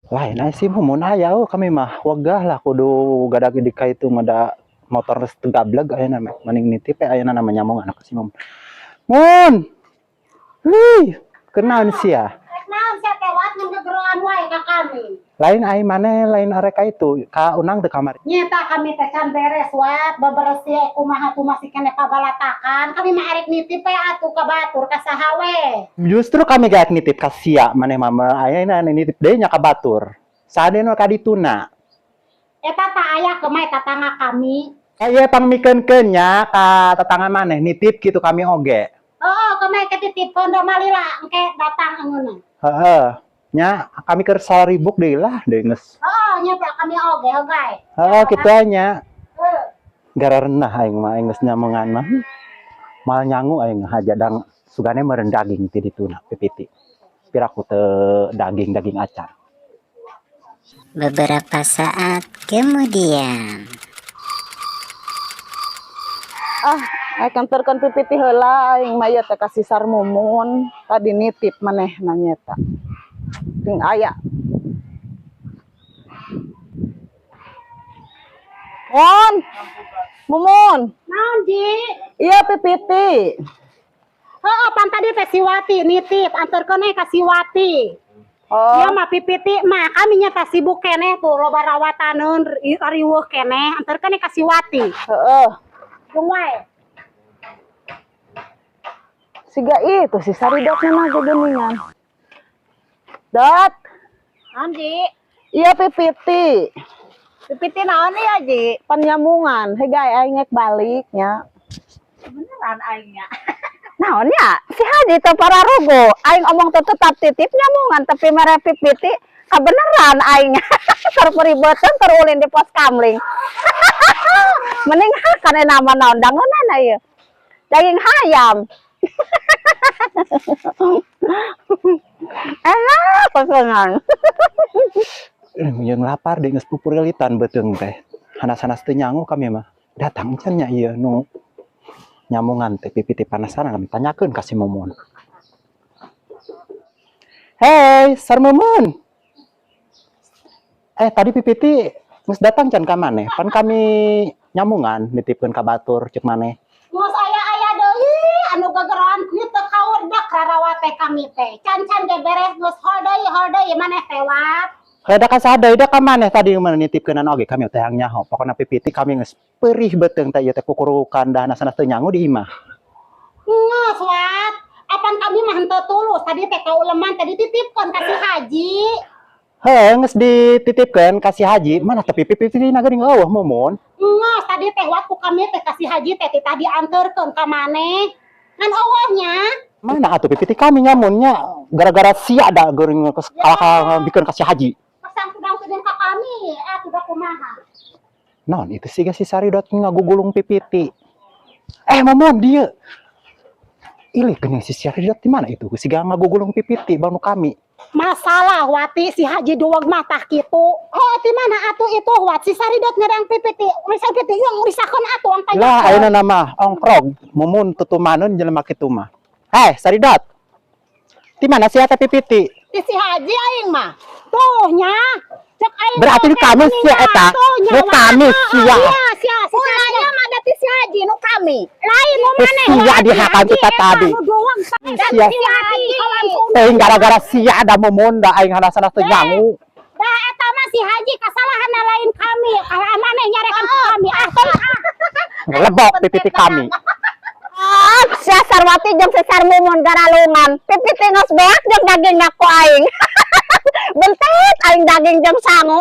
Lain ay sim humon ayaw kami mah wagah lah kudu gadag di ka itu mada motor tegableg aya na maning nitip aya na namanya mong anak si mom. Mun. Heuh, kenaon sia? Naon sia tewat ngegeroan wae ka kami. Lain ai maneh lain areka itu ka unang teu kamari. Nyata kami teh can beres wat bebersih kumaha tuh masih kene pabalatakan. Kami mah arek nitip we atuh ka batur ka saha we. Justru kami gaek nitip ka sia maneh mama aya nitip deui nya ka batur. Sadena ka dituna. Eta tah aya kemai tatangga kami. Aya pangmikeunkeun nya ka tetangga maneh nitip kitu kami oge. Oh, kemai ketitip pondok malila engke datang angeuna. Heeh. Nya kami keur saribuk deui lah deui geus. Oh, nyata kami oge oge. Heeh, kitu nya. Heuh. Gara renah aing mah aing geus nyamongan mah. Mal nyangu aing hajadang sugane meureun daging ti dituna pipiti. Piraku teu daging acan. Beberapa saat kemudian. Akan terkan pipiti heula aing mah ieu teh ka sisar mumun tadi nitip maneh nanyeta. Ting aya. Mumun. Naon Ji? Iya pipiti. Heeh, pan tadi teh Siwati nitip anterkeun ka Siwati. Oh, Ieu mah pipiti mah kami nya teh sibuk keneh tuh loba rawataneun riweuh keneh anterkeun ka Siwati. heeh. Jeung wae. Siga itu si saridotna mah gedeningan. Dot, Naon Ji? iya pipiti. Pipiti naon ya Ji? Panyamungan, hegay aing ngek balik nya. Beneran aing nya. Naon ya? Si Haji teh pararugo. Aing omong teh tetap titip nyamungan tapi mere pipiti kabeneran aing. Terperibeuteun terulin di pos kamling. Mending kana nama naon dangunan ieu. Daging hayam. Enak pesenan. Yang lapar di geus pupurilitan beuteung teh. Hanas-hanas teu nyangu kami mah. Datang can nya ieu nu nyamungan teh pipiti panasaran kami tanyakeun ka si Mumun. Hei, Sar Mumun. Tadi pipiti geus datang can ka maneh? Pan kami nyamungan nitipkeun ka batur ceuk maneh. Geus aya deui anu gegeroan kieu teu kawerdak rarawat teh kami teh. Can-can ge beres geus hol deui maneh tewat. Kada ka sadai da ka maneh tadi mana nitipkeunan oge kami teh yang nyaho. Pokona pipiti kami geus perih beuteung teh ieu teh kukurukan dahana-sanas teu nyangu di imah. Geus wat. Apan kami mah henteu tulus tadi teh kauleman teh dititipkeun ka si Haji. Heuh geus dititipkeun ka si Haji, mana teh pipiti geuning eueuh Mumun. Geus tadi teh waktu kami teh ka si Haji teh tadi dianterkeun ka maneh. Ngan eueuhnya. Mana atuh pipiti kami nyamunnya gara-gara sia da geuring kalah bikeun ka si Haji. Pasang kudang ka kami, kuda kumaha. Naon itu sih si Saridot ngagugulung pipiti. Mumun dieu. Ilih geuning si Saridot di mana itu? Siga ngagugulung pipiti banu kami. Masalah Wati si Haji duwag mata kitu. Ti mana atuh itu Wat si Saridot ngadang pipiti. Misal pipiti yang risakeun atuh ang tanya. Lah ayeuna nama ongkrog Mumun tutumaneun jelema kitu mah. Saridot. Di mana si eta pipiti? Di si Haji aing mah. Tuh nya. Cek aing. Berarti di kami si eta. Nu kami sia. Iya, sia. Ulanya mah da si Haji nu kami. Lain nu maneh. Sia dihakan kita tadi. Sia. Teh gara-gara sia ada Mumun da aing hanas-hanas teu nyangu. Da eta mah si Haji kasalahan lain kami. Kalau maneh nyarekan kami. Lebok pipiti kami. Sia Sarwati jeung si Sar Mumun garalungan. Pipiti geus beak jeung daging ngaku aing. Bentet aing daging jeung sangu.